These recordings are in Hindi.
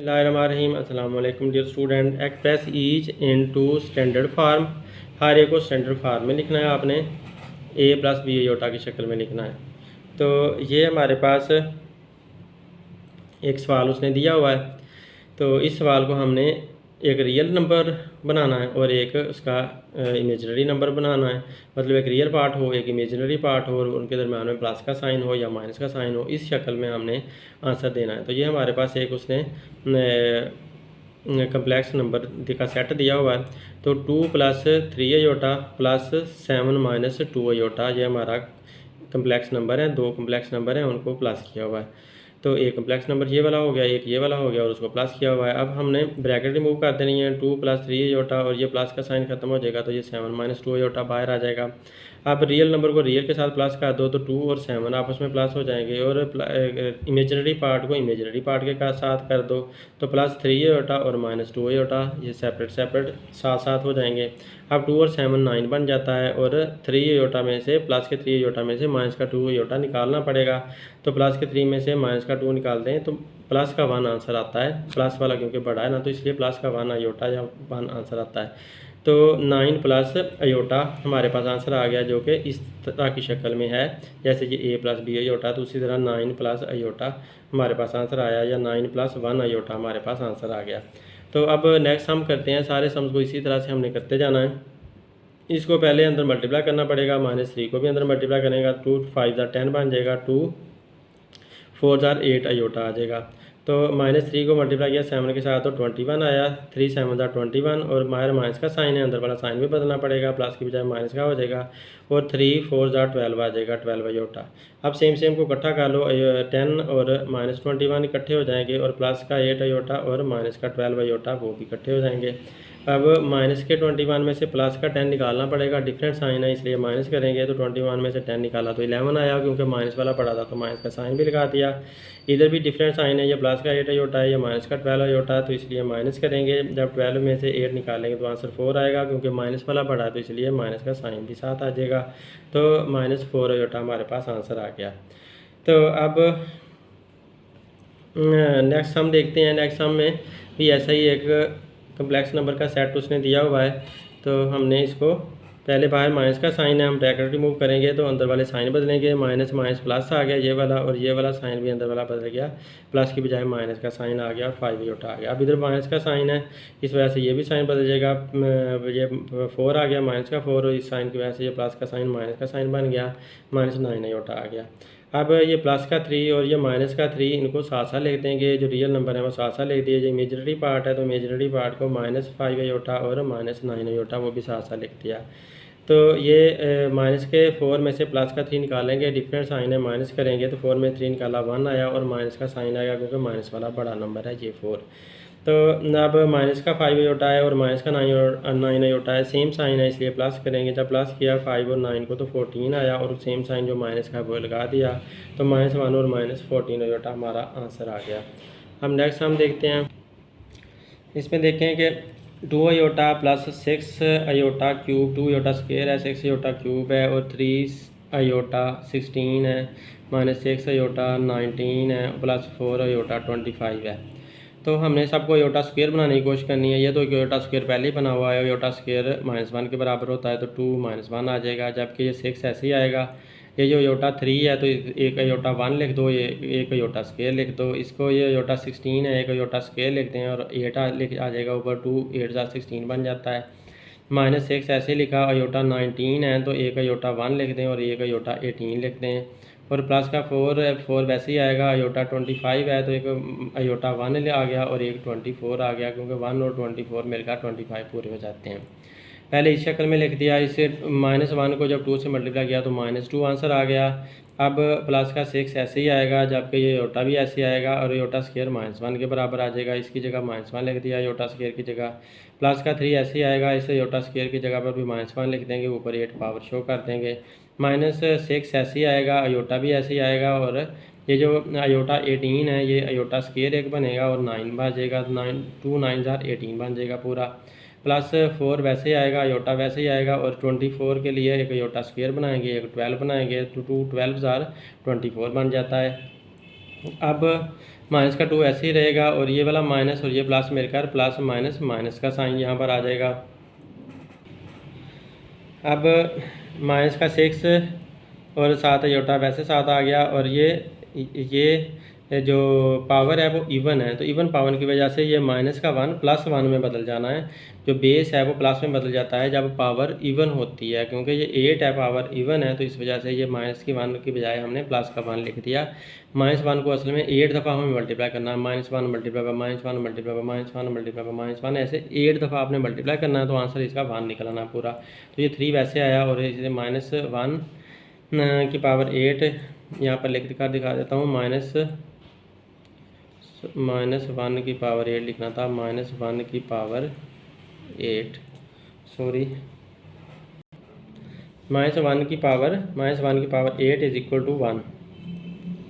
बिस्मिल्लाहिर्रहमानिर्रहीम। अस्सलाम वालेकुम dear student. Express each into standard form. हर एक को स्टैंडर्ड फार्म में लिखना है आपने, ए प्लस बी आयोटा की शक्ल में लिखना है। तो ये हमारे पास एक सवाल उसने दिया हुआ है। तो इस सवाल को हमने एक रियल नंबर बनाना है और एक उसका इमेजिनरी नंबर बनाना है। मतलब एक रियल पार्ट हो, एक इमेजिनरी पार्ट हो और उनके दरम्यान में प्लस का साइन हो या माइनस का साइन हो, इस शक्ल में हमने आंसर देना है। तो ये हमारे पास एक उसने कम्प्लेक्स नंबर का सेट दिया हुआ है। तो 2 + 3 आयोटा प्लस 7 - 2 आयोटा, ये हमारा कम्प्लेक्स नंबर है। दो कम्प्लेक्स नंबर हैं, उनको प्लस किया हुआ है। तो एक कम्प्लेक्स नंबर ये वाला हो गया, एक ये वाला हो गया और उसको प्लस किया हुआ है। अब हमने ब्रैकेट रिमूव कर देनी है। 2 + 3 आयोटा और ये प्लस का साइन खत्म हो जाएगा, तो ये 7 - 2 आयोटा बाहर आ जाएगा। अब रियल नंबर को रियल के साथ प्लस कर दो तो 2 और 7 आपस में प्लस हो जाएंगे और इमेजिनरी पार्ट को इमेजिनरी पार्ट के साथ कर दो तो +3 आयोटा और -2 आयोटा, ये सेपरेट साथ साथ हो जाएंगे। अब 2 और 7 9 बन जाता है और 3 आयोटा में से प्लस के 3 आयोटा में से माइनस का 2 आयोटा निकालना पड़ेगा। तो प्लस के 3 में से माइनस का 2 निकालते हैं तो प्लस का 1 आंसर आता है। प्लस वाला क्योंकि बड़ा है ना, तो इसलिए प्लस का 1 आयोटा या 1 आंसर आता है। तो 9 प्लस आयोटा हमारे पास आंसर आ गया, जो कि इस तरह की शक्ल में है। जैसे कि a + b आयोटा, तो उसी तरह 9 प्लस आयोटा हमारे पास आंसर आया, या 9 + 1 आयोटा हमारे पास आंसर आ गया। तो अब नेक्स्ट हम करते हैं। सारे सम्स को इसी तरह से हमने करते जाना है। इसको पहले अंदर मल्टीप्लाई करना पड़ेगा, -3 को भी अंदर मल्टीप्लाई करेगा, 2 5 10 बन जाएगा, 2 4 8 आयोटा आ जाएगा। तो -3 को मल्टीप्लाई किया 7 के साथ तो 21 आया, 3 7 21 और माइनस का साइन है, अंदर वाला साइन भी बदलना पड़ेगा, प्लस की बजाय माइनस का हो जाएगा और 3 4 12 आ जाएगा, 12 आयोटा। अब सेम को इकट्ठा कर लो, 10 और -21 इकट्ठे हो जाएंगे और प्लस का 8 आयोटा और माइनस का 12 आयोटा वो भी इकट्ठे हो जाएंगे। अब माइनस के 21 में से प्लस का 10 निकालना पड़ेगा, डिफरेंट साइन है इसलिए माइनस करेंगे। तो 21 में से 10 निकाला तो 11 आया, क्योंकि माइनस वाला पड़ा था तो माइनस का साइन भी लगा दिया। इधर भी डिफरेंट साइन है, ये प्लस का 8 आयोटा है, ये माइनस का 12 आयोटा है, तो इसलिए माइनस करेंगे। जब 12 में से 8 निकालेंगे तो आंसर 4 आएगा, क्योंकि माइनस वाला पड़ा है तो इसलिए माइनस का साइन भी साथ आ जाएगा। तो -4 आयोटा हमारे पास आंसर आ गया। तो अब नेक्स्ट सम देखते हैं। नेक्स्ट सम में भी ऐसा ही एक कम्प्लेक्स नंबर का सेट उसने दिया हुआ है। तो हमने इसको पहले बाहर माइनस का साइन है, हम ब्रैकेट रिमूव करेंगे तो अंदर वाले साइन बदलेंगे। माइनस प्लस आ गया ये वाला, और ये वाला साइन भी अंदर वाला बदल गया, प्लस की बजाय माइनस का साइन आ गया और 5 आयोटा आ गया। अब इधर माइनस का साइन है, इस वजह से ये भी साइन बदल जाएगा। ये 4 आ गया, माइनस का 4, और इस साइन की वजह से ये प्लस का साइन माइनस का साइन बन गया, -9 आयोटा आ गया। अब ये प्लस का 3 और ये माइनस का 3, इनको साथ साथ लिख देंगे। जो रियल नंबर है वो साथ साथ लिख दिए। जो इमेजिनरी पार्ट है तो इमेजिनरी पार्ट को -5 आयोटा और -9 आयोटा वो भी साथ साथ लिख दिया। तो ये माइनस के 4 में से प्लस का 3 निकालेंगे, डिफरेंट साइन है, माइनस करेंगे तो 4 में 3 निकाला 1 आया और माइनस का साइन आएगा, क्योंकि माइनस वाला बड़ा नंबर है ये 4। तो अब माइनस का 5 आयोटा है और माइनस का 9 आयोटा है, सेम साइन है इसलिए प्लस करेंगे। जब प्लस किया 5 और 9 को तो 14 आया और सेम साइन जो माइनस का वो लगा दिया, तो -1 और -14 आयोटा हमारा आंसर आ गया। हम नेक्स्ट हम देखते हैं। इसमें देखें कि 2 iota plus 6 iota cube, 2 iota square है, 6 आयोटा क्यूब है और 3 आयोटा 16 है, -6 आयोटा 19 है, +4 आयोटा 25 है। तो हमने सबको आयोटा स्क्वायर बनाने की कोशिश करनी है। ये तो आयोटा स्क्वायर पहले ही बना हुआ है, आयोटा स्क्वायर -1 के बराबर होता है, तो 2 -1 आ जाएगा, जबकि ये 6 ऐसे ही आएगा। ये जो आयोटा 3 है तो एक आयोटा 1 लिख दो, ये एक आयोटा स्क्वायर लिख दो। इसको ये आयोटा 16 है, एक आयोटा स्क्वायर लिखते हैं और 8 आ जाएगा ऊपर, 2 8 16 बन जाता है। -6 ऐसे लिखा, आयोटा 19 है तो एक आयोटा 1 लिख दें और एक आयोटा 18 लिख दें। और प्लस का 4 वैसे ही आएगा। आयोटा 25 है तो एक आयोटा 1 आ गया और एक 24 आ गया, क्योंकि 1 और 24 मिलकर 25 पूरे हो जाते हैं। पहले इस शक्ल में लिख दिया। इससे -1 को जब 2 से मल्टीप्लाई किया तो -2 आंसर आ गया। अब प्लस का 6 ऐसे ही आएगा, जबकि ये आयोटा भी ऐसे ही आएगा और आयोटा स्क्वायर -1 के बराबर आ जाएगा। इसकी जगह -1 लिख दिया आयोटा स्क्वायर की जगह। प्लस का 3 ऐसे ही आएगा, इसे आयोटा स्क्वायर की जगह पर भी -1 लिख देंगे, ऊपर 8 पावर शो कर देंगे। -6 ऐसे ही आएगा, आयोटा भी ऐसे ही आएगा और ये जो आयोटा 18 है ये आयोटा स्क्वायर एक बनेगा और 9 बन जाएगा, 2 9 18 बन जाएगा पूरा। +4 वैसे ही आएगा, आयोटा वैसे ही आएगा और 24 के लिए एक आयोटा स्क्वायर बनाएंगे, एक 12 बनाएंगे, तो 2 12 24 बन जाता है। अब माइनस का 2 ऐसे ही रहेगा और ये वाला माइनस और ये प्लस मिलकर प्लस माइनस माइनस का साइन यहाँ पर आ जाएगा। अब माइनस का 6 और 7 अयोटा वैसे 7 आ गया और ये जो पावर है वो इवन है, तो इवन पावर की वजह से ये माइनस का 1 प्लस 1 में बदल जाना है। जो बेस है वो प्लस में बदल जाता है जब पावर इवन होती है, क्योंकि ये 8 है, पावर इवन है, तो इस वजह से ये माइनस की 1 की बजाय हमने प्लस का 1 लिख दिया। -1 को असल में 8 दफ़ा हमें मल्टीप्लाई करना है, -1 multiply by -1 multiply by -1 multiply by -1, ऐसे 8 दफ़ा आपने मल्टीप्लाई करना है, तो आंसर इसका 1 निकल आना पूरा। तो ये 3 वैसे आया और इसे -1 की पावर 8 यहाँ पर लिख कर दिखा देता हूँ। -1 की पावर 8 लिखना था, -1 की पावर 8, सॉरी, -1 की पावर 8 इज इक्वल टू 1।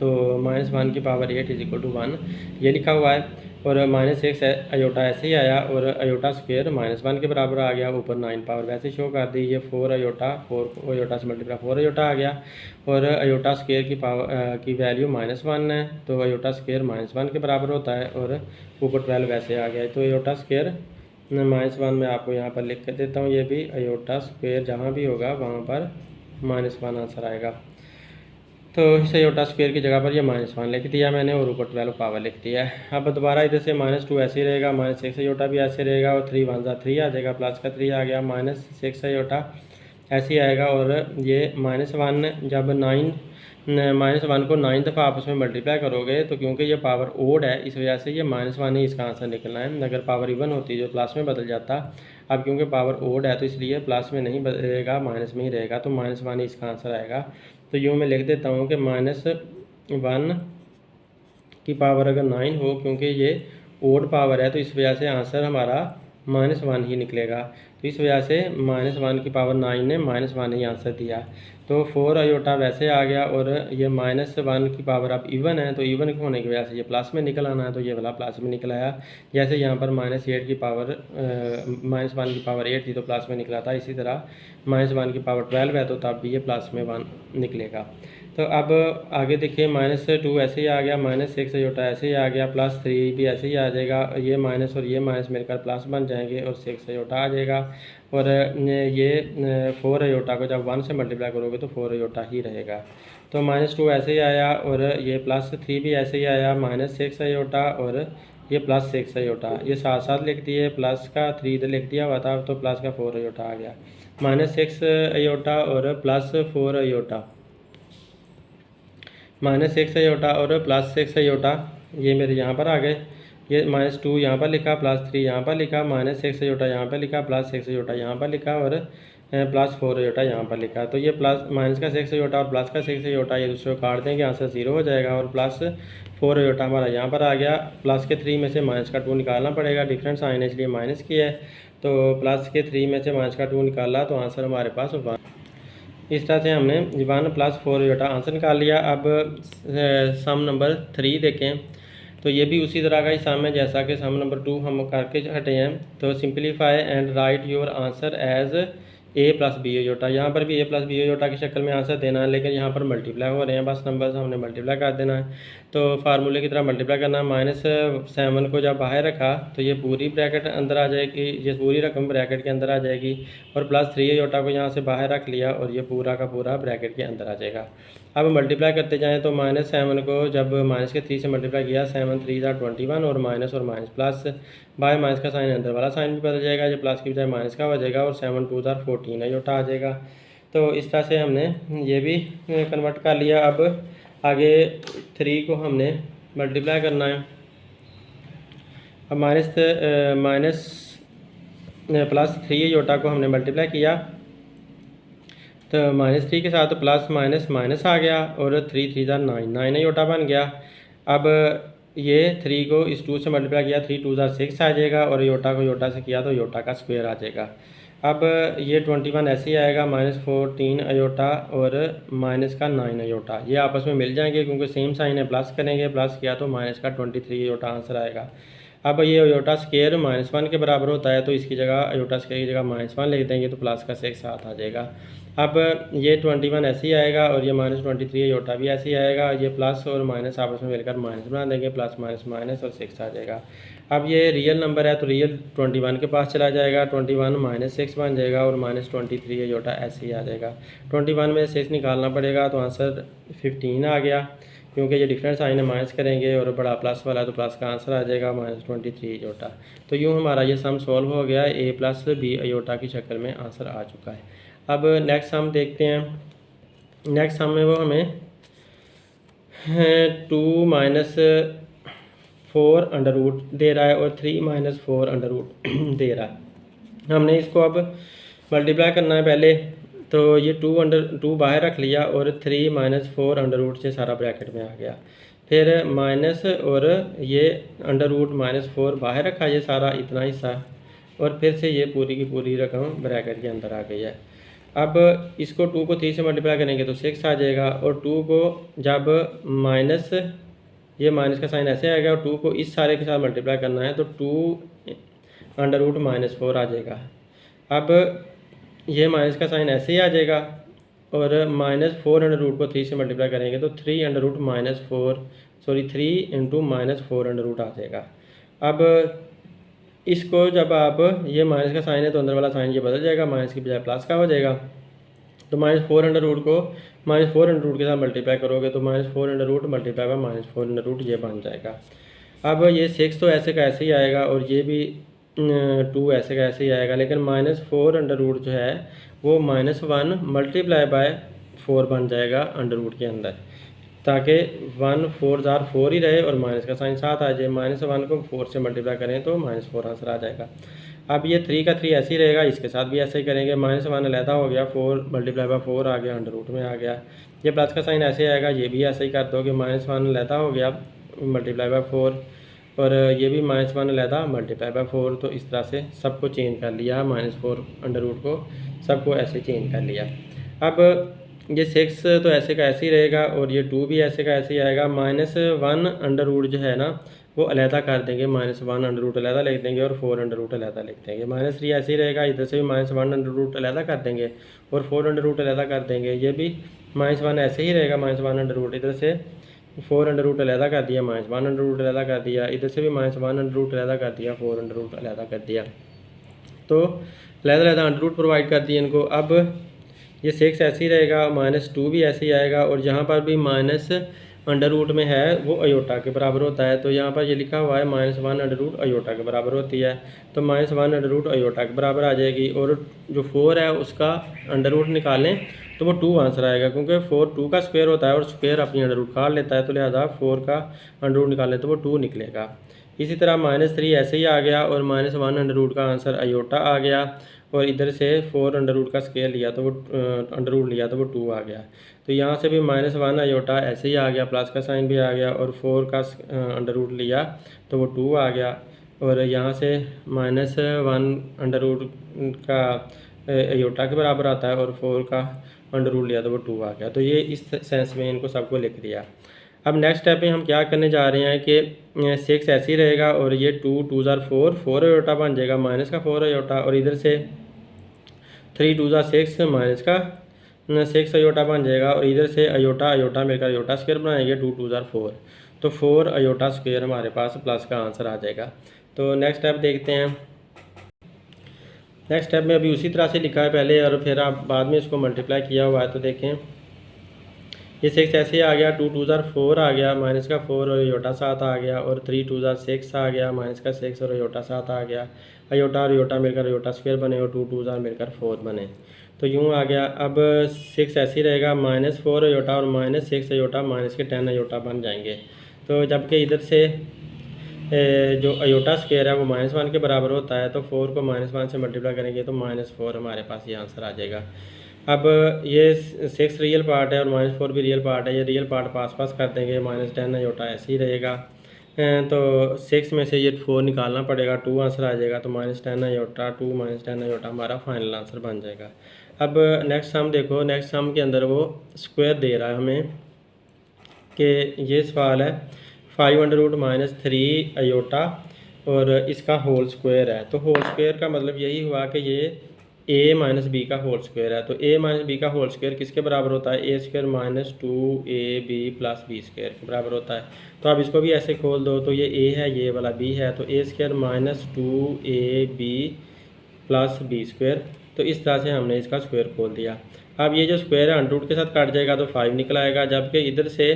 तो -1 की पावर 8 इज इक्वल टू 1 ये लिखा हुआ है। और -6 अयोटा ऐसे ही आया और अयोटा स्क्वेयर -1 के बराबर आ गया, ऊपर 9 पावर वैसे शो कर दी। ये 4 अयोटा से मल्टीप्लाई 4 अयोटा आ गया और अयोटा स्क्वेयर की पावर की वैल्यू -1 है, तो अयोटा स्क्वेयर -1 के बराबर होता है और ऊपर 12 वैसे आ गया। तो अयोटा स्क्वेयर -1 में आपको यहाँ पर लिख कर देता हूँ, ये भी अयोटा स्क्वेयर जहाँ भी होगा वहाँ पर -1 आंसर आएगा। तो इस अयोटा स्क्वेयर की जगह पर ये -1 लिख दिया मैंने और ऊपर 12 पावर लिख दिया है। अब दोबारा इधर से -2 ऐसे ही रहेगा, -6 अयोटा भी ऐसे रहेगा और 3 1 जा 3 आ जाएगा, प्लस का 3 आ गया, -6 अयोटा ऐसे ही आएगा। और ये -1 जब 1 को 9 दफ़ा आपस में मल्टीप्लाई करोगे तो क्योंकि ये पावर ओड है इस वजह से ये -1 ही इसका आंसर निकलना है। अगर पावर इवन होती जो प्लस में बदल जाता, अब क्योंकि पावर ओड है तो इसलिए प्लस में नहीं बदलेगा, माइनस में ही रहेगा, तो -1 ही इसका आंसर आएगा। तो यूँ मैं लिख देता हूँ कि -1 की पावर अगर 9 हो, क्योंकि ये ओड पावर है तो इस वजह से आंसर हमारा -1 ही निकलेगा। तो इस वजह से -1 की पावर 9 ने -1 ही आंसर दिया। तो 4 अयोटा वैसे आ गया और ये -1 की पावर अब इवन है, तो इवन होने की वजह से ये प्लस में निकल आना है, तो ये वाला प्लस में निकल आया। जैसे यहाँ पर -8 की पावर -1 की पावर 8 थी तो प्लस में निकला था, इसी तरह -1 की पावर 12 है तो तब भी ये प्लस में 1 निकलेगा। तो अब आगे देखिए, -2 ऐसे ही आ गया, -6 अयोटा ऐसे ही आ गया, +3 भी ऐसे ही आ जाएगा, ये माइनस और ये माइनस मिलकर प्लस बन जाएंगे और 6 अयोटा आ जाएगा। और ये 4 अयोटा को जब 1 से मल्टीप्लाई करोगे तो 4 अयोटा ही रहेगा। तो -2 ऐसे ही आया और ये +3 भी ऐसे ही आया, -6 अयोटा और ये +6 अयोटा, ये साथ साथ लिख दिए, प्लस का 3 इधर लिख दिया हुआ था तो प्लस का 4 अयोटा आ गया, -6 अयोटा और +4 अयोटा, -6 अयोटा और +6 अयोटा ये मेरे यहाँ पर आ गए। ये -2 यहाँ पर लिखा, +3 यहाँ पर लिखा, -6 अयोटा यहाँ पर लिखा, +6 अयोटा यहाँ पर लिखा और +4 अयोटा यहाँ पर लिखा। तो ये माइनस का 6 अयोटा और प्लस का 6 अयोटा ये दूसरे को काट देंगे, आंसर 0 हो जाएगा और +4 अयोटा हमारा यहाँ पर आ गया। प्लस के 3 में से माइनस का 2 निकालना पड़ेगा, डिफरेंट साइन है इसलिए माइनस किया है। तो प्लस के 3 में से माइनस का 2 निकाला तो आंसर हमारे पास 1। इस तरह से हमने 1 + 4 अयोटा आंसर निकाल लिया। अब सम नंबर 3 देखें तो ये भी उसी तरह का ही सम है जैसा कि सम नंबर 2 हम करके हटे हैं। तो simplify and write your answer as a + b iota, यहाँ पर भी a + b अयोटा की शक्ल में आंसर देना है, लेकिन यहाँ पर मल्टीप्लाई हो रहे हैं, बस नंबर्स हमने मल्टीप्लाई कर देना है। तो फार्मूले की तरह मल्टीप्लाई करना है। -7 को जब बाहर रखा तो ये पूरी ब्रैकेट अंदर आ जाएगी, ये पूरी रकम ब्रैकेट के अंदर आ जाएगी, और +3 अयोटा को यहाँ से बाहर रख लिया और ये पूरा का पूरा ब्रैकेट के अंदर आ जाएगा। अब मल्टीप्लाई करते जाएँ तो -7 को जब -3 से मल्टीप्लाई किया, 7 3 21 और माइनस प्लस बाय माइनस का साइन अंदर वाला साइन भी बदल जाएगा, ये प्लस की बजाय माइनस का हो जाएगा और 7 2 14 अयोटा आ जाएगा। तो इस तरह से हमने ये भी कन्वर्ट कर लिया। अब आगे 3 को हमने मल्टीप्लाई करना है। अब +3 अयोटा को हमने मल्टीप्लाई किया तो -3 के साथ प्लस माइनस माइनस आ गया और 3 3 9 अयोटा बन गया। अब ये 3 को इस 2 से मल्टीप्लाई किया, 3 2 6 आ जाएगा और अयोटा को अयोटा से किया तो अयोटा का स्क्वायर आ जाएगा। अब ये 21 ऐसे ही आएगा, -14 अयोटा और माइनस का 9 अयोटा, ये आपस में मिल जाएंगे क्योंकि सेम साइन है, प्लस करेंगे, प्लस किया तो माइनस का 23 अयोटा आंसर आएगा। अब ये अयोटा स्क्वायर -1 के बराबर होता है तो इसकी जगह अयोटा स्क्वायर की जगह -1 लिख देंगे तो प्लस का 6 साथ आ जाएगा। अब ये 21 ऐसे ही आएगा और ये -23 अयोटा भी ऐसे ही आएगा। ये प्लस और माइनस आपस में मिलकर माइनस बना देंगे, प्लस माइनस माइनस और 6 आ जाएगा। अब ये रियल नंबर है तो रियल 21 के पास चला जाएगा, 21 -6 बन जाएगा और -23 अयोटा ऐसे ही आ जाएगा। 21 में 6 निकालना पड़ेगा तो आंसर 15 आ गया, क्योंकि ये डिफरेंस साइन है माइनस करेंगे और बड़ा प्लस वाला तो प्लस का आंसर आ जाएगा -23 अयोटा। तो यूँ हमारा ये सम सॉल्व हो गया, a + b अयोटा की शक्ल में आंसर आ चुका है। अब नेक्स्ट सम देखते हैं। नेक्स्ट सम में वो हमें 2 - 4 अंडर रूट दे रहा है और 3 - 4 अंडर रूट दे रहा है। हमने इसको अब मल्टीप्लाई करना है पहले, तो ये 2 बाहर रख लिया और 3 - 4 अंडर रूट से सारा ब्रैकेट में आ गया। फिर माइनस और ये अंडर रूट -4 बाहर रखा, ये सारा इतना हिस्सा, और फिर से ये पूरी की पूरी रकम ब्रैकेट के अंदर आ गई है। अब इसको 2 को 3 से मल्टीप्लाई करेंगे तो 6 आ जाएगा, और 2 को जब माइनस, ये माइनस का साइन ऐसे आएगा और 2 को इस सारे के साथ मल्टीप्लाई करना है तो 2 अंडर रूट -4 आ जाएगा। अब ये माइनस का साइन ऐसे ही आ जाएगा और -4 अंडर रूट को 3 से मल्टीप्लाई करेंगे तो 3 अंडर रूट -4 3 × -4 अंडर रूट आ जाएगा। अब इसको जब आप, ये माइनस का साइन है तो अंदर वाला साइन ये बदल जाएगा, माइनस की बजाय प्लस का हो जाएगा। तो -4 अंडर रूट को -4 अंडर रूट के साथ मल्टीप्लाई करोगे तो -4 under root multiply by -4 under root ये बन जाएगा। अब ये 6 तो ऐसे का ऐसे ही आएगा और ये भी 2 ऐसे का ऐसे ही आएगा, लेकिन -4 अंडर रूट जो है वो -1 मल्टीप्लाई बाय 4 बन जाएगा अंडर रूट के अंदर, ताकि 1 4 जार 4 ही रहे और माइनस का साइन साथ आ जाए। -1 को 4 से मल्टीप्लाई करें तो -4 आंसर आ जाएगा। अब ये 3 का 3 ऐसे ही रहेगा, इसके साथ भी ऐसे ही करेंगे। -1 अलहदा हो गया, 4 मल्टीप्लाई बाय 4 आ गया, अंडर रूट में आ गया। ये प्लस का साइन ऐसे आएगा, ये भी ऐसे ही कर दोगे। -1 अलहदा हो गया, मल्टीप्लाई बाय 4, और ये भी -1 अलहदा मल्टीप्लाई बाय 4। तो इस तरह से सबको चेंज कर लिया, -4 अंडर रूट को सबको ऐसे चेंज कर लिया। अब ये 6 तो ऐसे का ऐसे ही रहेगा और ये 2 भी ऐसे का ऐसे ही आएगा। -1 अंडर रूट जो है ना वो अलहदा कर देंगे, -1 अंडर रूट अलहदा लिख देंगे और 4 अंडर रूट अलहदा लिख देंगे। -3 ऐसे ही रहेगा, इधर से भी -1 अंडर रूट अलहदा कर देंगे और 4 अंडर रूट अलहदा कर देंगे। ये भी -1 ऐसे ही रहेगा, -1 अंडर रूट, इधर से 4 अंडर रूट अलहदा कर दिया, -1 अंडर रूट अलहदा कर दिया, इधर से भी -1 अंडर रूट अलहदा कर दिया, 4 अंडर रूट अलहदा कर दिया। तो अलहदा अंडर रूट प्रोवाइड कर दिए इनको। अब ये 6 ऐसे ही रहेगा, -2 भी ऐसे ही आएगा, और जहाँ पर भी माइनस अंडर रूट में है वो अयोटा के बराबर होता है। तो यहाँ पर ये लिखा हुआ है -1 अंडर रूट अयोटा के बराबर होती है, तो -1 अंडर रूट अयोटा के बराबर आ जाएगी। और जो 4 है उसका अंडर रूट निकालें तो वो 2 आंसर आएगा, क्योंकि 4 2 का स्क्वायर होता है और स्क्वायर अपनी अंडर रूट काट लेता है, तो लिहाजा 4 का अंडर रूट निकालें तो वो 2 निकलेगा। इसी तरह -3 ऐसे ही आ गया और -1 अंडर रूट का आंसर अयोटा आ गया, और इधर से 4 अंडर रूट का स्क्वायर लिया तो वो अंडर रूट लिया तो वो 2 आ गया। तो यहाँ से भी -1 अयोटा ऐसे ही आ गया, प्लस का साइन भी आ गया, और 4 का अंडर रूट लिया तो वो 2 आ गया, और यहाँ से -1 अंडर रूट का अयोटा के बराबर आता है और 4 का अंडर रूट लिया तो वो 2 आ गया। तो ये इस सेंस में इनको सबको लिख दिया। अब नेक्स्ट स्टेप में हम क्या करने जा रहे हैं कि 6 ऐसे ही रहेगा और ये 2 2 जार 4 अयोटा बन जाएगा, माइनस का 4 अयोटा, और इधर से 3 2 जार 6 माइनस का 6 अयोटा बन जाएगा, और इधर से अयोटा अयोटा मिलकर अयोटा स्क्वायर बनाएंगे 2 2 जार 4, तो 4 अयोटा स्क्वायर हमारे पास प्लस का आंसर आ जाएगा। तो नेक्स्ट स्टेप देखते हैं। नेक्स्ट स्टेप में अभी उसी तरह से लिखा है पहले, और फिर आप बाद में इसको मल्टीप्लाई किया हुआ है। तो देखें ये 6 ऐसे आ गया, 2 2 जार 4 आ गया, माइनस का 4 और अयोटा 7 आ गया, और 3 2 जार 6 आ गया, माइनस का 6 और अयोटा 7 आ गया। अयोटा और अयोटा मिलकर अयोटा स्क्वायर बने और 2 2 जार मिलकर 4 बने, तो यूँ आ गया। अब 6 ऐसे ही रहेगा, -4 अयोटा और -6 अयोटा माइनस के 10 अयोटा बन जाएंगे। तो जबकि इधर से जो अयोटा स्क्वायर है वो -1 के बराबर होता है, तो 4 को -1 से मल्टीप्लाई करेंगे तो -4 हमारे पास ये आंसर आ जाएगा। अब ये 6 रियल पार्ट है और -4 भी रियल पार्ट है, ये रियल पार्ट पास पास कर देंगे, -10 अयोटा ऐसे ही रहेगा। तो 6 में से ये 4 निकालना पड़ेगा, 2 आंसर आ जाएगा, तो -10 अयोटा 2 -10 अयोटा हमारा फाइनल आंसर बन जाएगा। अब नेक्स्ट सम देखो, नेक्स्ट सम के अंदर वो स्क्वायर दे रहा है हमें कि ये सवाल है 5 अंडर रूट -3 अयोटा और इसका होल स्क्वायर है। तो होल स्क्वायर का मतलब यही हुआ कि ये ए माइनस बी का होल स्क्वायर है। तो ए माइनस बी का होल स्क्वायर किसके बराबर होता है? A square minus 2ab plus b square के बराबर होता है। तो अब इसको भी ऐसे खोल दो, तो ये ए है, ये वाला बी है, तो a square minus 2ab plus b square. तो इस तरह से हमने इसका स्क्वायर खोल दिया। अब ये जो स्क्वायर है अंडर रूट के साथ काट जाएगा तो 5 निकल आएगा, जबकि इधर से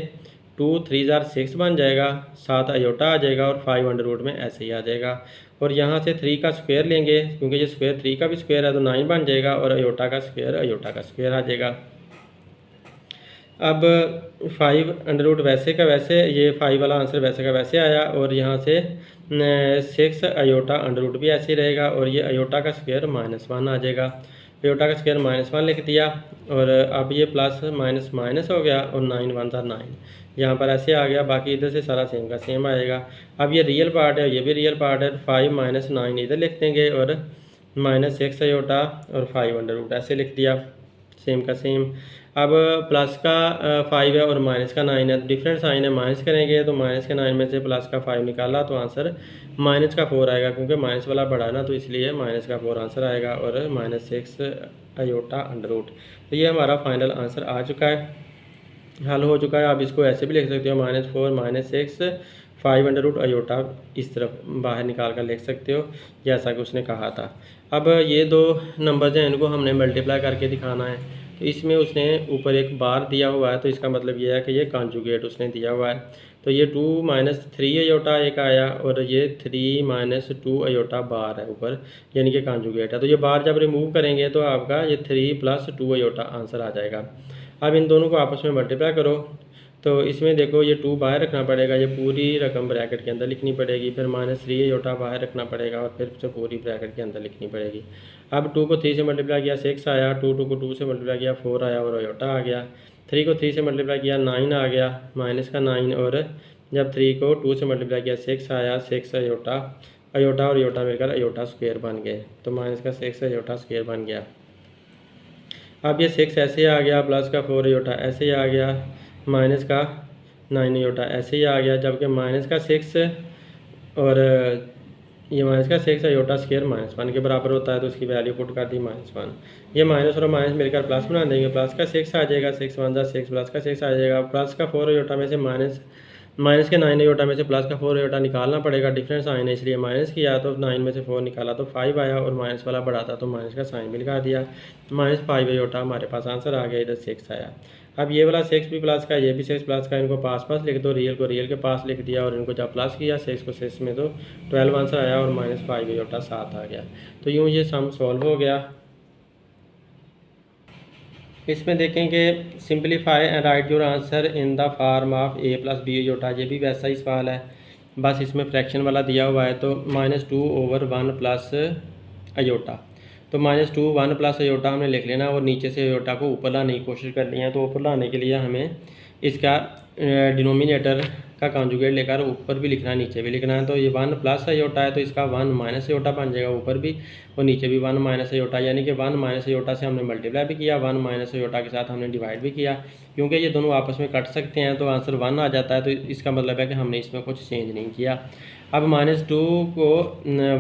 2 3 6 बन जाएगा, 7 अयोटा आ जाएगा और 5 अंडर रूट में ऐसे ही आ जाएगा। और यहाँ से 3 का स्क्वायर लेंगे, क्योंकि ये स्क्वायर 3 का भी स्क्वायर है, तो 9 बन जाएगा और अयोटा का स्क्वायर आ जाएगा। अब 5 अंडर रूट वैसे का वैसे, ये 5 वाला आंसर वैसे का वैसे आया, और यहाँ से 6 अयोटा अंडर रूट भी ऐसे ही रहेगा, और ये अयोटा का स्क्वायर -1 आ जाएगा। अयोटा का स्क्वायर -1 लिख दिया, और अब ये प्लस माइनस माइनस हो गया, और 9 1 9 यहाँ पर ऐसे आ गया। बाकी इधर से सारा सेम का सेम आएगा। अब ये रियल पार्ट है, ये भी रियल पार्ट है। 5 - 9 इधर लिख देंगे, और -6 अयोटा और 5 अंडर रूट ऐसे लिख दिया, सेम का सेम। अब प्लस का 5 है और माइनस का 9 है, तो डिफरेंट साइन है, माइनस करेंगे तो माइनस के 9 में से प्लस का 5 निकाला तो आंसर माइनस का 4 आएगा, क्योंकि माइनस वाला बड़ा ना, तो इसलिए माइनस का 4 आंसर आएगा, और -6 अयोटा अंडर रूट। तो ये हमारा फाइनल आंसर आ चुका है, हल हो चुका है। आप इसको ऐसे भी लिख सकते हो, -4 -6 5 अंडर रूट अयोटा, इस तरफ बाहर निकाल कर लिख सकते हो, जैसा कि उसने कहा था। अब ये दो नंबर्स हैं, इनको हमने मल्टीप्लाई करके दिखाना है। तो इसमें उसने ऊपर एक बार दिया हुआ है, तो इसका मतलब ये है कि ये कॉन्जुगेट उसने दिया हुआ है। तो ये 2 - 3 अयोटा एक आया, और ये 3 - 2 अयोटा बार है ऊपर, यानी कि कॉन्जुगेट है। तो ये बार जब रिमूव करेंगे तो आपका ये 3 + 2 अयोटा आंसर आ जाएगा। अब इन दोनों को आपस में मल्टीप्लाई करो, तो इसमें देखो ये 2 बाहर रखना पड़ेगा, ये पूरी रकम ब्रैकेट के अंदर लिखनी पड़ेगी, फिर -3 अयोटा बाहर रखना पड़ेगा, और फिर से पूरी ब्रैकेट के अंदर लिखनी पड़ेगी। अब 2 को 3 से मल्टीप्लाई किया 6 आया, 2 को 2 से मल्टीप्लाई किया 4 आया और अयोटा आ गया। 3 को 3 से मल्टीप्लाई किया 9 आ गया, माइनस का 9, और जब 3 को 2 से मल्टीप्लाई किया 6 आया, 6 अयोटा, अयोटा और अयोटा मिलकर अयोटा स्क्वायर बन गए, तो माइनस का 6 अयोटा स्क्वायर बन गया। अब ये 6 ऐसे आ गया, प्लस का 4 अयोटा ऐसे ही आ गया, माइनस का 9 अयोटा ऐसे ही आ गया, जबकि माइनस का 6 और ये माइनस का 6 अयोटा स्क्वायर -1 के बराबर होता है, तो उसकी वैल्यू पुट कर दी -1। ये माइनस और माइनस मिलकर प्लस बना देंगे, प्लस का 6 आ जाएगा, 6 1 6 प्लस का 6 आ जाएगा, प्लस का 4 अयोटा में से माइनस के 9 अयोटा में से प्लस का 4 अयोटा निकालना पड़ेगा, डिफरेंस साइन है इसलिए माइनस किया, तो 9 में से 4 निकाला तो 5 आया, और माइनस वाला बड़ा था तो माइनस का साइन भी लगा दिया, -5 अयोटा हमारे पास आंसर आ गया, इधर 6 आया। अब ये वाला 6 भी प्लस का, ये भी 6 प्लस का, इनको पास पास लिख दो, रियल को रियल के पास लिख दिया, और इनको जब प्लस किया 6 को 6 में, तो 12 आंसर आया, और -5 अयोटा 7 आ गया। तो यूँ ये सम सॉल्व हो गया। इसमें देखें कि simplify and write your answer in the form of a + b iota, ये भी वैसा ही सवाल है, बस इसमें फ्रैक्शन वाला दिया हुआ है। तो -2/1 प्लस अयोटा, तो -2 1 प्लस अयोटा हमने लिख लेना, और नीचे से अयोटा को ऊपर लाने की कोशिश करनी है। तो ऊपर लाने के लिए हमें इसका डिनोमिनेटर का कॉन्जुगेट लेकर ऊपर भी लिखना है, नीचे भी लिखना है। तो ये 1 प्लस अयोटा है, तो इसका 1 माइनस अयोटा बन जाएगा, ऊपर भी और नीचे भी 1 माइनस अयोटा, यानी कि 1 माइनस अयोटा से हमने मल्टीप्लाई भी किया, 1 माइनस अयोटा के साथ हमने डिवाइड भी किया। क्योंकि ये दोनों आपस में कट सकते हैं, तो आंसर 1 आ जाता है, तो इसका मतलब है कि हमने इसमें कुछ चेंज नहीं किया। अब -2 को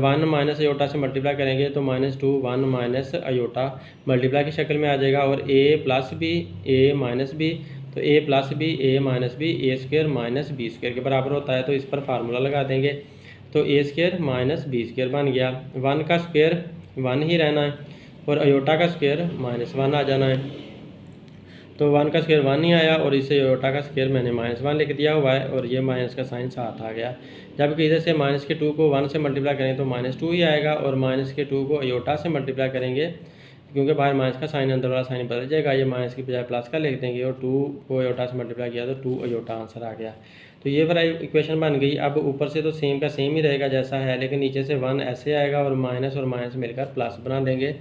1 माइनस अयोटा से मल्टीप्लाई करेंगे, तो -2 1 माइनस अयोटा मल्टीप्लाई की शक्ल में आ जाएगा, और a plus b a minus b, तो a plus b a minus b a square minus b square के बराबर होता है। तो इस पर फार्मूला लगा देंगे, तो a square minus b square बन गया। 1 का स्क्वायर 1 ही रहना है, और अयोटा का स्क्वायर -1 आ जाना है। तो 1 का स्क्वायर 1 ही आया, और इसे अयोटा का स्क्वायर मैंने -1 लिख दिया हुआ है, और ये माइनस का साइन साथ आ गया। जबकि इधर से माइनस के 2 को 1 से मल्टीप्लाई करें तो -2 ही आएगा, और माइनस के 2 को अयोटा से मल्टीप्लाई करेंगे, क्योंकि बाहर माइनस का साइन अंदर वाला साइन बदल जाएगा, ये माइनस की बजाय प्लस का लिख देंगे, और 2 को अयोटा से मल्टीप्लाई किया तो 2 अयोटा आंसर आ गया। तो ये वाला इक्वेशन बन गई। अब ऊपर से तो सेम का सेम ही रहेगा जैसा है, लेकिन नीचे से 1 ऐसे आएगा, और माइनस मिलकर प्लस बना देंगे,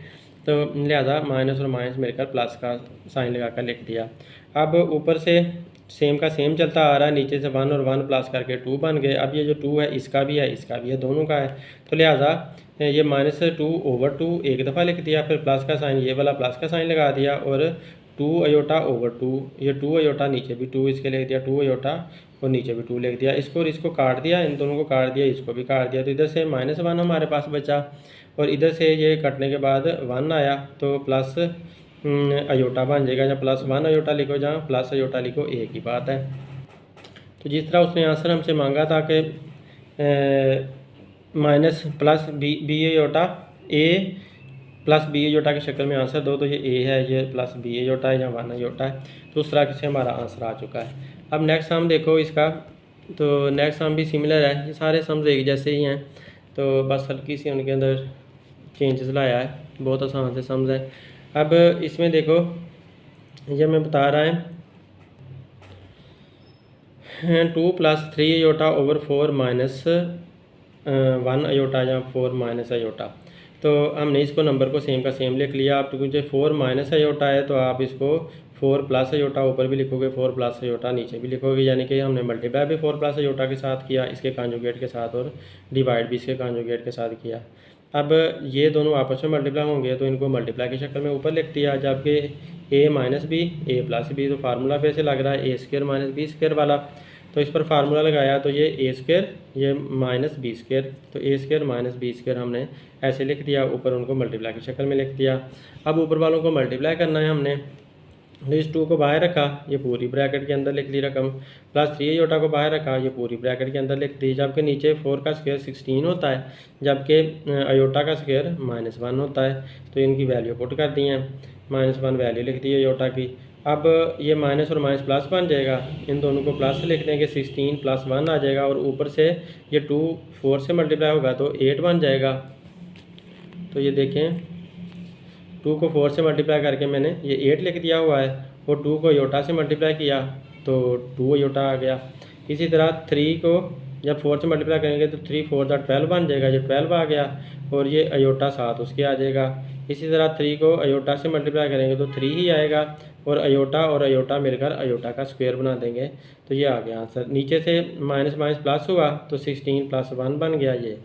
तो लिहाजा माइनस और माइनस मिलकर प्लस का साइन लगाकर लिख दिया। अब ऊपर से सेम का सेम चलता आ रहा है, नीचे से 1 और 1 प्लस करके 2 बन गए। अब ये जो 2 है इसका भी है, इसका भी है, दोनों का है, तो लिहाजा ये -2/2 एक दफ़ा लिख दिया, फिर प्लस का साइन, ये वाला प्लस का साइन लगा दिया, और 2 अयोटा ओवर 2, ये 2 अयोटा नीचे भी 2 इसके लिख दिया, 2 अयोटा और नीचे भी 2 लिख दिया। इसको और इसको काट दिया, इन दोनों को काट दिया, इसको भी काट दिया। तो इधर से -1 हमारे पास बचा और इधर से ये कटने के बाद 1 आया तो प्लस अयोटा बन जाएगा, या +1 अयोटा लिखो, जहाँ प्लस अयोटा लिखो, एक ही बात है। तो जिस तरह उसने आंसर हमसे मांगा था कि माइनस प्लस बी अयोटा ए प्लस बी अयोटा की शक्ल में आंसर दो, तो ये ए है, ये प्लस बी अयोटा है, या 1 अयोटा है। तो उस तरह से हमारा आंसर आ चुका है। अब नेक्स्ट सम देखो इसका, तो नेक्स्ट सम भी सिमिलर है, ये सारे सम्स एक जैसे ही हैं, तो बस हल्की सी उनके अंदर चेंजेस लाया है, बहुत आसान से सम्स है। अब इसमें देखो ये मैं बता रहा है 2 + 3 अयोटा ओवर 4 -1 अयोटा, या 4 माइनस अयोटा। तो हमने इसको नंबर को सेम का सेम लिख लिया। आप क्योंकि 4 माइनस अयोटा है तो आप इसको 4 प्लस अयोटा ऊपर भी लिखोगे, 4 प्लस अयोटा नीचे भी लिखोगे, यानी कि हमने मल्टीप्लाई भी 4 प्लस अयोटा के साथ किया, इसके कॉन्जुगेट के साथ, और डिवाइड भी इसके कॉन्जुगेट के साथ किया। अब ये दोनों आपस में मल्टीप्लाई होंगे तो इनको मल्टीप्लाई की शक्ल में ऊपर लिख दिया, जबकि a minus b a plus b, तो फार्मूला पे से लग रहा है a² माइनस बी स्क्वायर वाला, तो इस पर फार्मूला लगाया तो ये a² ये माइनस बी स्क्वायर, तो a² माइनस बी स्क्वायर हमने ऐसे लिख दिया, ऊपर उनको मल्टीप्लाई की शक्ल में लिख दिया। अब ऊपर वालों को मल्टीप्लाई करना है हमने, तो इस 2 को बाहर रखा, ये पूरी ब्रैकेट के अंदर लिख दी रकम, प्लस 3 अयोटा को बाहर रखा, ये पूरी ब्रैकेट के अंदर लिख दी, जबकि नीचे 4 का स्क्वायर 16 होता है, जबकि अयोटा का स्क्वायर -1 होता है। तो इनकी वैल्यू पुट कर दी हैं, -1 वैल्यू लिख दी अयोटा की। अब ये माइनस और माइनस प्लस बन जाएगा, इन दोनों को प्लस लिख देंगे, 16 + 1 आ जाएगा, और ऊपर से ये 2 4 से मल्टीप्लाई होगा तो 8 बन जाएगा। तो ये देखें 2 को 4 से मल्टीप्लाई करके मैंने ये 8 लिख दिया हुआ है, और 2 को अयोटा से मल्टीप्लाई किया तो 2 अयोटा आ गया। इसी तरह 3 को जब 4 से मल्टीप्लाई करेंगे तो 3 4 12 बन जाएगा, ये 12 आ गया, और ये अयोटा 7 उसके आ जाएगा। इसी तरह 3 को अयोटा से मल्टीप्लाई करेंगे तो 3 ही आएगा, और अयोटा मिलकर अयोटा का स्क्वायर बना देंगे, तो ये आ गया आंसर। नीचे से माइनस माइनस प्लस हुआ तो 16 + 1 बन गया ये।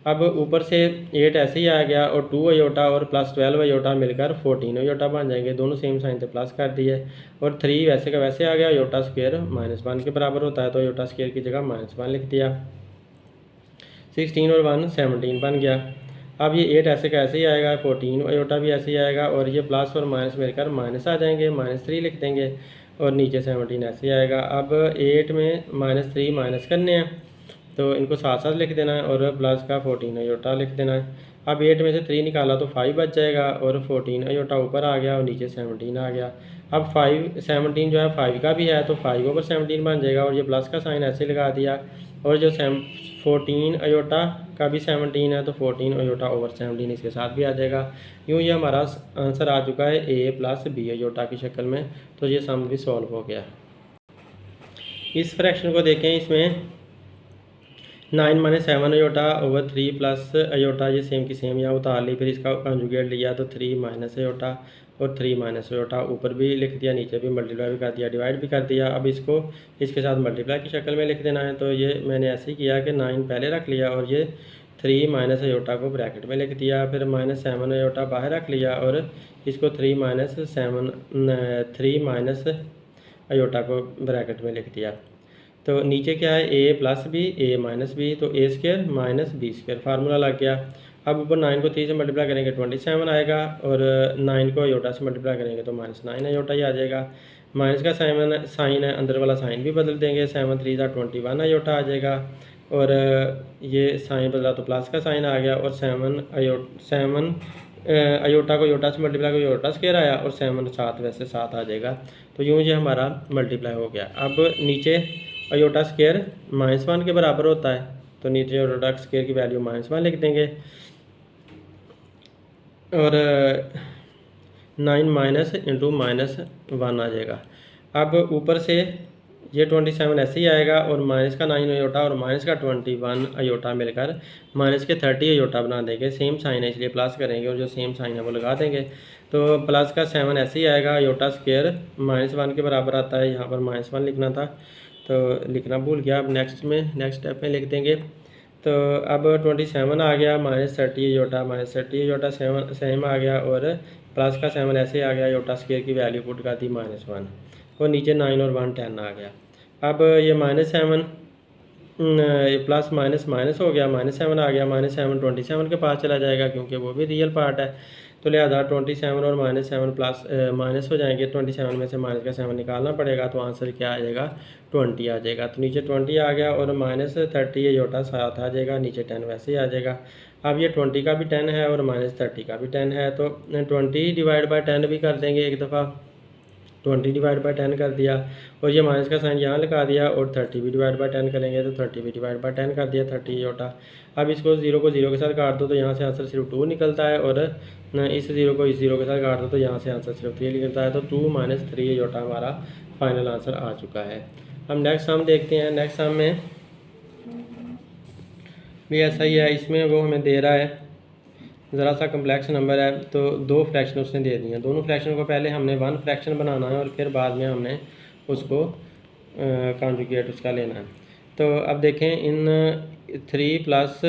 अब ऊपर से 8 ऐसे ही आ गया, और 2 अयोटा और प्लस 12 अयोटा मिलकर 14 अयोटा बन जाएंगे, दोनों सेम साइन से प्लस कर दिए, और 3 वैसे का वैसे आ गया, अयोटा स्क्वायर -1 के बराबर होता है, तो अयोटा स्क्वायर की जगह -1 लिख दिया। 16 और 1 17 बन गया। अब ये 8 ऐसे का ऐसे ही आएगा, 14 अयोटा भी ऐसे ही आएगा, और ये प्लस और माइनस मिलकर माइनस आ जाएंगे, -3 लिख देंगे, और नीचे 17 ऐसे ही आएगा। अब 8 में -3 माइनस करने हैं, तो इनको साथ साथ लिख देना है, और प्लस का 14 अयोटा लिख देना है। अब 8 में से 3 निकाला तो 5 बच जाएगा, और 14 अयोटा ऊपर आ गया, और नीचे 17 आ गया। अब 17 जो है 5 का भी है, तो 5 / 17 बन जाएगा, और ये प्लस का साइन ऐसे लगा दिया, और जो 14 अयोटा का भी 17 है, तो 14 अयोटा ओवर 17 इसके साथ भी आ जाएगा। यूँ ये हमारा आंसर आ चुका है a + b अयोटा की शक्ल में। तो ये सम भी सॉल्व हो गया। इस फ्रैक्शन को देखें, इसमें 9 - 7 अयोटा ओवर 3 प्लस अयोटा, ये सेम की सेम यहाँ उतार ली, फिर इसका कंजुगेट लिया तो 3 - अयोटा और 3 - अयोटा, ऊपर भी लिख दिया, नीचे भी मल्टीप्लाई भी कर दिया, डिवाइड भी कर दिया। अब इसको इसके साथ मल्टीप्लाई की शक्ल में लिख देना है, तो ये मैंने ऐसे ही किया कि 9 पहले रख लिया, और ये 3 - अयोटा को ब्रैकेट में लिख दिया, फिर -7 अयोटा बाहर रख लिया, और इसको 3 अयोटा को ब्रैकेट में लिख दिया। तो नीचे क्या है, a + b a - b, तो a² - b स्क्वायर फार्मूला लग गया। अब ऊपर 9 को 3 से मल्टीप्लाई करेंगे 27 आएगा, और 9 को अयोटा से मल्टीप्लाई करेंगे तो -9 अयोटा ही आ जाएगा। माइनस का साइन है, अंदर वाला साइन भी बदल देंगे, 7 × 3 = 21 अयोटा आ जाएगा, और ये साइन बदला तो प्लस का साइन आ गया, और 7 अयोटा को अयोटा से मल्टीप्लाई को अयोटा स्क्वायर आया, और 7 7 वैसे 7 आ जाएगा। तो यूँ ये हमारा मल्टीप्लाई हो गया। अब नीचे अयोटा स्क्वायर -1 के बराबर होता है, तो नीचे अयोटा स्क्वायर की वैल्यू -1 लिख देंगे, और 9 माइनस इंटू -1 आ जाएगा। अब ऊपर से ये 27 ऐसे ही आएगा, और माइनस का 9 अयोटा और माइनस का 21 अयोटा मिलकर माइनस के 30 अयोटा बना देंगे। सेम साइन है इसलिए प्लस करेंगे, और जो सेम साइन है वो लगा देंगे। तो प्लस का 7 ऐसे ही आएगा, अयोटा स्क्वायर -1 के बराबर आता है, यहाँ पर -1 लिखना था तो लिखना भूल गया। अब नेक्स्ट स्टेप में लिख देंगे तो अब 27 आ गया, -30 अयोटा, -30 अयोटा 7 सेम आ गया, और प्लस का 7 ऐसे आ गया, अयोटा स्क्वायर की वैल्यू पुट कर दी -1, और नीचे 9 और 1 10 आ गया। अब ये -7 प्लस माइनस माइनस हो गया, -7 आ गया, -7 27 के पास चला जाएगा क्योंकि वो भी रियल पार्ट है। तो लिहाजा 27 और -7 प्लस माइनस हो जाएंगे, 27 में से माइनस का 7 निकालना पड़ेगा, तो आंसर क्या आ जाएगा 20 आ जाएगा। तो नीचे 20 आ गया और -30 अयोटा साथ आ जाएगा, नीचे 10 वैसे ही आ जाएगा। अब ये 20 का भी 10 है और -30 का भी 10 है, तो 20 डिवाइड बाई 10 भी कर देंगे एक दफ़ा, 20 डिवाइड बाई 10 कर दिया, और ये माइनस का साइन यहाँ लगा दिया, और 30 भी डिवाइड बाई 10 करेंगे तो 30 भी डिवाइड बाई 10 कर दिया, 30 अयोटा। अब इसको 0 को 0 के साथ काट दो तो यहाँ से आंसर सिर्फ 2 निकलता है, और इस 0 को इस 0 के साथ काट दो तो यहाँ से आंसर सिर्फ 3 निकलता है। तो 2 - 3 अयोटा हमारा फाइनल आंसर आ चुका है। हम नेक्स्ट सम देखते हैं। नेक्स्ट सम में भी ऐसा ही है, इसमें वो हमें दे रहा है ज़रा सा कम्प्लेक्स नंबर है, तो 2 फ्रैक्शन उसने दे दिए हैं। दोनों फ्रैक्शन को पहले हमने 1 फ्रैक्शन बनाना है और फिर बाद में हमने उसको कॉन्जुगेट उसका लेना है। तो अब देखें, इन 3 प्लस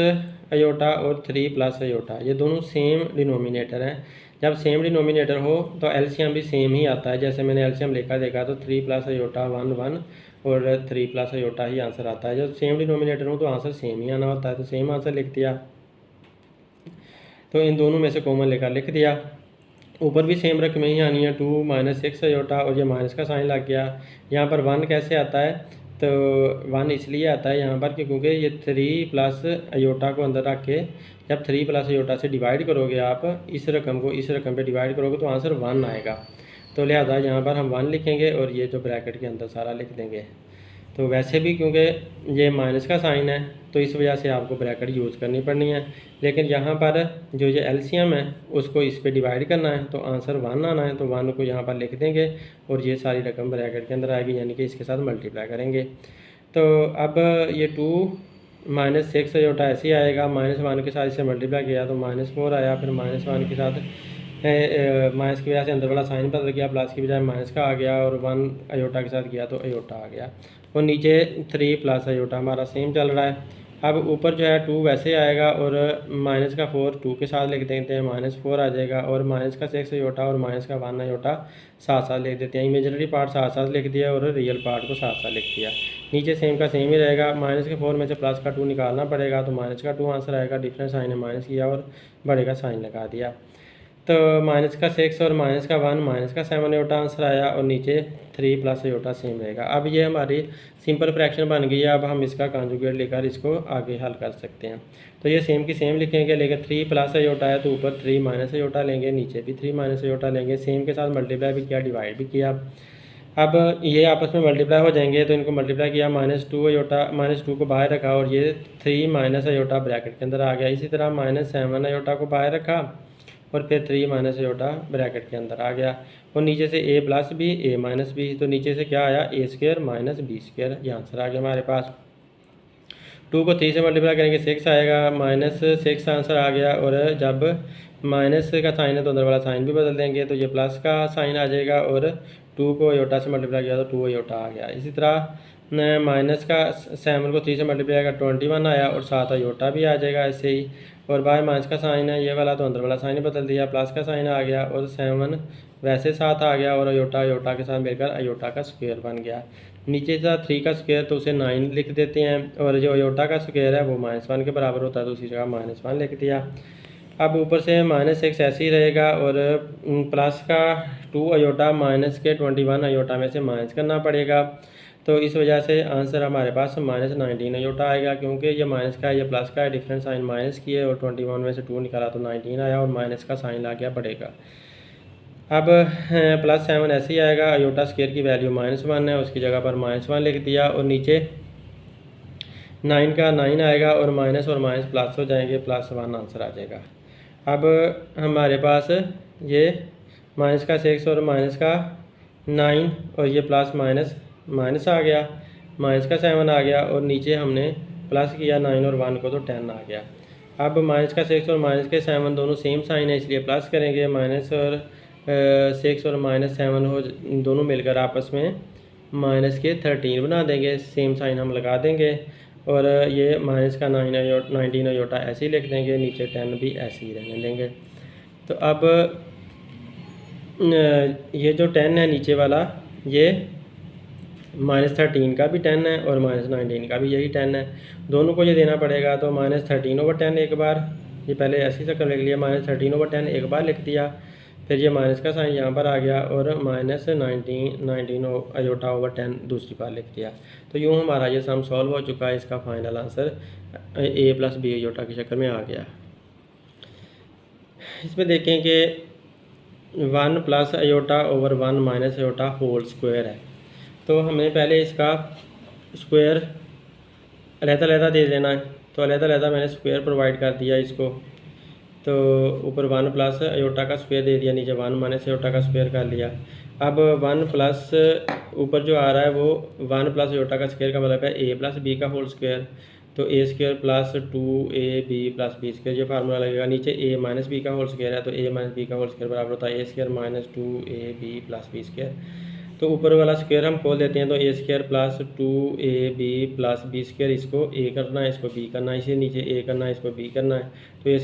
अयोटा और 3 प्लस अयोटा ये दोनों सेम डिनोमिनेटर हैं। जब सेम डिनोमिनेटर हो तो एलसीएम भी सेम ही आता है। जैसे मैंने एलसीएम लिखा देखा तो 3 प्लस अयोटा 1 1 और 3 प्लस अयोटा ही आंसर आता है। जब सेम डिनोमिनेटर हो तो आंसर सेम ही आना होता है, तो सेम आंसर लिख दिया। तो इन दोनों में से कॉमन लेकर लिख दिया। ऊपर भी सेम रकमें ही आनी है, 2 - 6 अयोटा, और ये माइनस का साइन लग गया। यहाँ पर 1 कैसे आता है, तो 1 इसलिए आता है यहाँ पर क्योंकि ये 3 प्लस अयोटा को अंदर रख के जब 3 प्लस अयोटा से डिवाइड करोगे आप इस रकम को इस रकम पे डिवाइड करोगे तो आंसर 1 आएगा। तो लिहाजा यहाँ पर हम 1 लिखेंगे और ये जो ब्रैकेट के अंदर सारा लिख देंगे। तो वैसे भी क्योंकि ये माइनस का साइन है तो इस वजह से आपको ब्रैकेट यूज़ करनी पड़नी है, लेकिन यहाँ पर जो ये एलसीएम है उसको इस पे डिवाइड करना है तो आंसर 1 आना है, तो 1 को यहाँ पर लिख देंगे और ये सारी रकम ब्रैकेट के अंदर आएगी, यानी कि इसके साथ मल्टीप्लाई करेंगे। तो अब ये 2 - 6 अयोटा ऐसे ही आएगा, -1 के साथ इसे मल्टीप्लाई किया तो -4 आया, फिर -1 के साथ माइनस की वजह से अंदर वाला साइन बदल गया, प्लस की बजाय माइनस का आ गया, और 1 अयोटा के साथ किया तो अयोटा आ गया, और नीचे 3 प्लस अयोटा हमारा सेम चल रहा है। अब ऊपर जो है 2 वैसे आएगा और माइनस का 4 2 के साथ लिख देते हैं, -4 आ जाएगा, और माइनस का 6 अयोटा और माइनस का 1 अयोटा साथ साथ लिख देते हैं। इमेजिनरी पार्ट साथ साथ लिख दिया और रियल पार्ट को साथ साथ लिख दिया। नीचे सेम का सेम ही रहेगा, माइनस के 4 में से प्लस का 2 निकालना पड़ेगा, तो माइनस का 2 आंसर आएगा, डिफरेंस साइन है माइनस किया और बड़े का साइन लगा दिया। तो माइनस का 6 और माइनस का 1 माइनस का 7 अयोटा आंसर आया, और नीचे 3 प्लस अयोटा सेम रहेगा। अब ये हमारी सिंपल फ्रैक्शन बन गई है। अब हम इसका कॉन्जुगेट लेकर इसको आगे हल कर सकते हैं। तो ये सेम की सेम लिखेंगे, लेकिन 3 प्लस अयोटा है तो ऊपर 3 माइनस अयोटा लेंगे, नीचे भी 3 माइनस अयोटा लेंगे, सेम के साथ मल्टीप्लाई भी किया, डिवाइड भी किया। अब ये आपस में मल्टीप्लाई हो जाएंगे तो इनको मल्टीप्लाई किया, -2 अयोटा, -2 को बाहर रखा और ये 3 माइनस अयोटा ब्रैकेट के अंदर आ गया। इसी तरह -7 अयोटा को बाहर रखा और फिर 3 माइनस अयोटा ब्रैकेट के अंदर आ गया, और नीचे से a plus b a minus b, तो नीचे से क्या आया a square minus b square, ये आंसर आ गया हमारे पास। 2 को 3 से मल्टीप्लाई करेंगे 6 आएगा, -6 आंसर आ गया, और जब माइनस का साइन है तो अंदर वाला साइन भी बदल देंगे तो ये प्लस का साइन आ जाएगा, और 2 को अयोटा से मल्टीप्लाई किया तो 2 अयोटा आ गया। इसी तरह माइनस का 7 को 3 से मल्टीप्लाई किया 21 आया, और 7 अयोटा भी आ जाएगा ऐसे ही, और बाय माइनस का साइन है ये वाला तो अंदर वाला साइन बदल दिया, प्लस का साइन आ गया, और 7 वैसे साथ आ गया, और अयोटा अयोटा के साथ मिलकर अयोटा का स्क्वायर बन गया। नीचे था 3 का स्क्वायर तो उसे 9 लिख देते हैं, और जो अयोटा का स्क्वायर है वो -1 के बराबर होता है तो उसी जगह -1 लिख दिया। अब ऊपर से -6 ऐसे ही रहेगा, और प्लस का 2 अयोटा माइनस के 21 अयोटा में से माइनस करना पड़ेगा, तो इस वजह से आंसर हमारे पास -19 अयोटा आएगा, क्योंकि ये माइनस का है ये प्लस का है, डिफरेंस साइन माइनस की है, और 21 में से 2 निकाला तो 19 आया, और माइनस का साइन ला गया बढ़ेगा। अब +7 ऐसे ही आएगा, अयोटा स्क्वायर की वैल्यू -1 है, उसकी जगह पर -1 लिख दिया, और नीचे 9 का 9 आएगा, और माइनस प्लस हो जाएंगे, +1 आंसर आ जाएगा। अब हमारे पास ये माइनस का 6 और माइनस का 9 और ये प्लस माइनस आ गया, माइनस का 7 आ गया, और नीचे हमने प्लस किया 9 और 1 को तो 10 आ गया। अब माइनस का 6 और माइनस के 7 दोनों सेम साइन है इसलिए प्लस करेंगे, माइनस और 6 और -7 हो दोनों मिलकर आपस में -13 बना देंगे, सेम साइन हम लगा देंगे। और ये माइनस का 19 अयोटा ऐसे ही लिख देंगे, नीचे 10 भी ऐसे ही रहने देंगे। तो अब ये जो 10 है नीचे वाला, ये -13 का भी 10 है और -19 का भी यही 10 है, दोनों को ये देना पड़ेगा। तो -13/10 एक बार, ये पहले ऐसी शक्ल लिख लिया, -13/10 एक बार लिख दिया, फिर ये माइनस का साइन यहाँ पर आ गया और -19/10 दूसरी बार लिख दिया। तो यूँ हमारा ये सम सॉल्व हो चुका है। इसका final answer a + b iota की शक्ल में आ गया। इसमें देखें कि 1 + अयोटा/1 - अयोटा होल स्क्वायर है। तो हमें पहले इसका स्क्वायर अलग-अलग दे देना है। तो अलग-अलग मैंने स्क्वायर प्रोवाइड कर दिया इसको। तो ऊपर 1 + अयोटा का स्क्वायर दे दिया, नीचे 1 - अयोटा का स्क्वायर कर लिया। अब 1 प्लस ऊपर जो आ रहा है वो 1 + अयोटा का स्क्वायर का मतलब है a + b का होल स्क्वायर। तो a² + 2ab + b स्क्वायर ये फार्मूला लगेगा। नीचे a - b का होल स्क्वायर है, तो a - b का होल स्क्वायर बराबर होता है a² - 2ab + b स्क्वायर। तो ऊपर वाला स्क्वायर हम खोल देते हैं, तो a² + 2ab + b स्क्वायर, इसको a करना है, इसको b करना है, इसे नीचे a करना है, इसको b करना है। तो a² -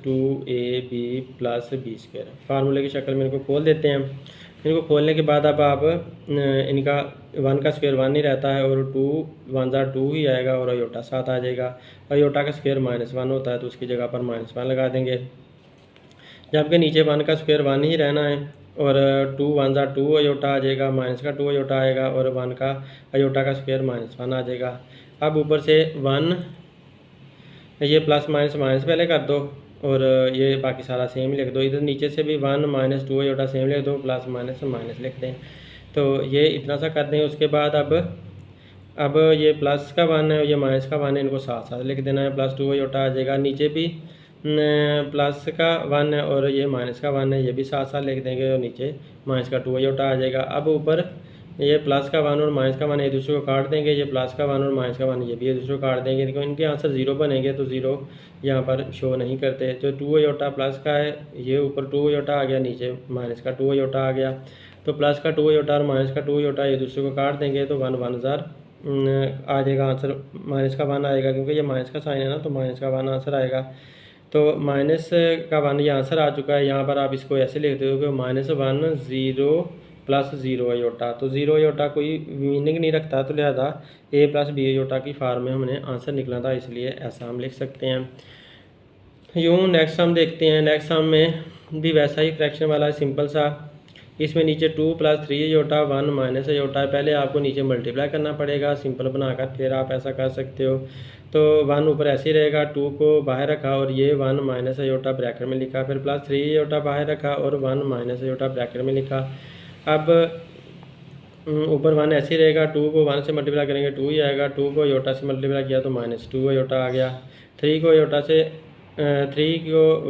2ab + b स्क्वायर फार्मूले की शक्ल में इनको खोल देते हैं। इनको खोलने के बाद अब आप इनका 1 का स्क्वायर 1 ही रहता है और 2 1 * 2 ही आएगा और अयोटा 7 आ जाएगा। अयोटा का स्क्वायर -1 होता है, तो उसकी जगह पर -1 लगा देंगे। जबकि नीचे 1 का स्क्वायर 1 ही रहना है और 2 1 * 2 अयोटा आ जाएगा, -2 अयोटा आएगा और 1 का अयोटा का स्क्वायर -1 आ जाएगा। अब ऊपर से 1 ये प्लस माइनस पहले कर दो और ये बाकी सारा सेम लिख दो। इधर नीचे से भी 1 - 2 अयोटा सेम लिख दो, प्लस माइनस लिख दें। तो ये इतना सा कर दें। उसके बाद अब ये प्लस का 1 है और ये माइनस का 1 है, इनको साथ साथ लिख देना है। +2 अयोटा आ जाएगा। नीचे भी प्लस का 1 है और ये माइनस का 1 है, ये भी साथ साथ लिख देंगे और नीचे माइनस का 2 अयोटा आ जाएगा। अब ऊपर ये प्लस का 1 और माइनस का 1 एक दूसरे को काट देंगे, ये प्लस का 1 और माइनस का 1 ये भी एक दूसरे को काट देंगे। देखो इनके आंसर 0 बनेंगे, तो 0 यहाँ पर शो नहीं करते। जो 2 अयोटा प्लस का है, ये ऊपर 2 अयोटा आ गया, नीचे माइनस का 2 अयोटा आ गया। तो प्लस का 2 अयोटा और माइनस का 2 अयोटा एक दूसरे को काट देंगे, तो 1 1 आ जाएगा आंसर। माइनस का 1 आएगा क्योंकि ये माइनस का साइन है ना, तो माइनस का 1 आंसर आएगा। तो माइनस का 1 ये आंसर आ चुका है। यहाँ पर आप इसको ऐसे लिखते हो कि -1 0 + 0 अयोटा। तो 0 अयोटा कोई मीनिंग नहीं रखता, तो लिहाजा a + b अयोटा की फार्म में हमने आंसर निकला था, इसलिए ऐसा हम लिख सकते हैं। यूँ नेक्स्ट सम देखते हैं। नेक्स्ट सम में भी वैसा ही फ्रैक्शन वाला सिंपल सा। इसमें नीचे 2 + 3 अयोटा 1 - अयोटा है। पहले आपको नीचे मल्टीप्लाई करना पड़ेगा सिंपल बनाकर, फिर आप ऐसा कर सकते हो। तो 1 ऊपर ऐसे ही रहेगा, 2 को बाहर रखा और ये 1 - अयोटा ब्रैकेट में लिखा, फिर +3 अयोटा बाहर रखा और 1 - अयोटा ब्रैकेट में लिखा। अब ऊपर 1 ऐसे ही रहेगा, 2 को 1 से मल्टीप्लाई करेंगे 2 ही आएगा, 2 को अयोटा से मल्टीप्लाई किया तो -2 अयोटा आ गया। 3 को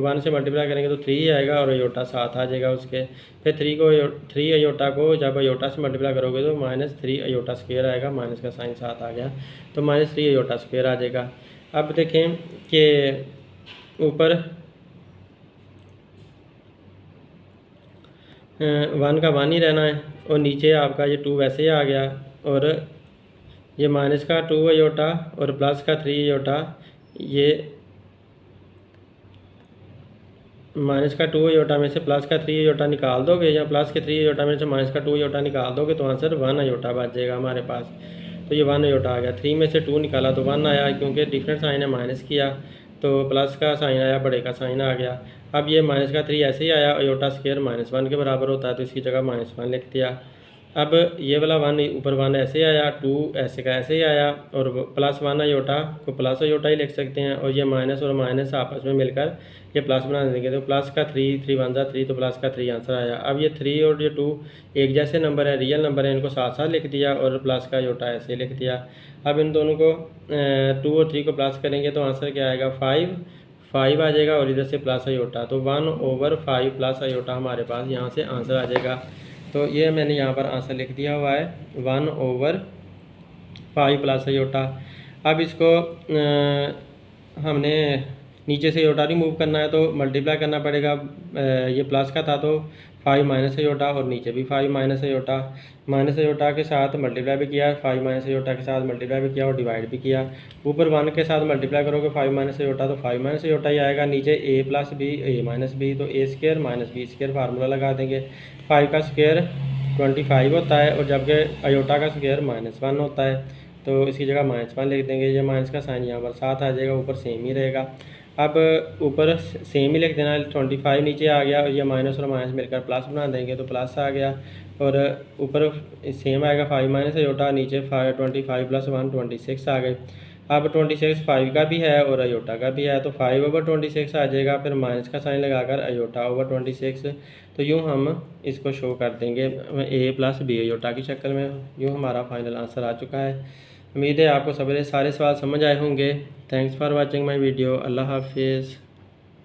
1 से मल्टीप्लाई करेंगे तो 3 ही आएगा और अयोटा 7 आ जाएगा उसके। फिर 3 अयोटा को जब अयोटा से मल्टीप्लाई करोगे तो -3 अयोटा स्क्वायर आएगा, माइनस का साइन 7 आ गया, तो -3 अयोटा स्क्वायर आ जाएगा। अब देखें कि ऊपर 1 का 1 ही रहना है और नीचे आपका ये 2 वैसे ही आ गया और ये माइनस का 2 अयोटा और प्लस का 3 अयोटा, ये माइनस का 2 अयोटा में से प्लस का 3 अयोटा निकाल दोगे या प्लस के 3 अयोटा में से माइनस का 2 अयोटा निकाल दोगे तो आंसर 1 अयोटा बच जाएगा हमारे पास। तो ये 1 अयोटा आ गया। 3 में से 2 निकाला तो 1 आया, क्योंकि डिफरेंट साइन है माइनस किया तो प्लस का साइन आया, बड़े का साइन आ गया। अब ये माइनस का 3 ऐसे ही आया, अयोटा स्क्वायर -1 के बराबर होता है तो इसकी जगह -1 लिख दिया। अब ये वाला 1 ऊपर 1 ऐसे आया, 2 ऐसे का ऐसे ही आया और +1 अयोटा को प्लस अयोटा ही लिख सकते हैं और ये माइनस और माइनस आपस में मिलकर ये प्लस बना देंगे तो प्लस का 3 3 1 3 तो प्लस का 3 आंसर आया। अब ये 3 और ये 2 एक जैसे नंबर है, रियल नंबर है, इनको साथ साथ लिख दिया और प्लस का अयोटा ऐसे लिख दिया। अब इन दोनों को 2 और 3 को प्लस करेंगे तो आंसर क्या आएगा 5 आ जाएगा और इधर से प्लस अयोटा, तो 1/5 प्लस अयोटा हमारे पास यहाँ से आंसर आ जाएगा। तो ये मैंने यहाँ पर आंसर लिख दिया हुआ है 1/5 प्लस अयोटा। अब इसको हमने नीचे से अयोटा रिमूव करना है तो मल्टीप्लाई करना पड़ेगा। ये प्लस का था तो 5 माइनस अयोटा, और नीचे भी 5 माइनस अयोटा। माइनस अयोटा के साथ मल्टीप्लाई भी किया, 5 माइनस अयोटा के साथ मल्टीप्लाई भी किया और डिवाइड भी किया। ऊपर 1 के साथ मल्टीप्लाई करोगे 5 माइनस अयोटा तो 5 माइनस अयोटा ही आएगा। नीचे a plus b a minus b, तो a square minus b square formula लगा देंगे। 5 का स्क्र 25 होता है, और जबकि अयोटा का स्क्र -1 होता है, तो इसकी जगह -1 लिख देंगे। ये माइनस का साइन यहाँ पर साथ आ जाएगा, ऊपर सेम ही रहेगा। अब ऊपर सेम ही लिख देना, 25 नीचे आ गया, और ये माइनस और माइनस मिलकर प्लस बना देंगे तो प्लस आ गया। और ऊपर सेम आएगा 5 माइनस अयोटा, नीचे 25 + 1 26 आ गए। अब 26 5 का भी है और अयोटा का भी है, तो 5/26 आ जाएगा। फिर माइनस का साइन लगाकर अयोटा/26, तो यूँ हम इसको शो कर देंगे a + b अयोटा की शक्ल में। यूँ हमारा फाइनल आंसर आ चुका है। उम्मीद है आपको सारे सवाल समझ आए होंगे। Thanks for watching my video. अल्लाह हाफिज़।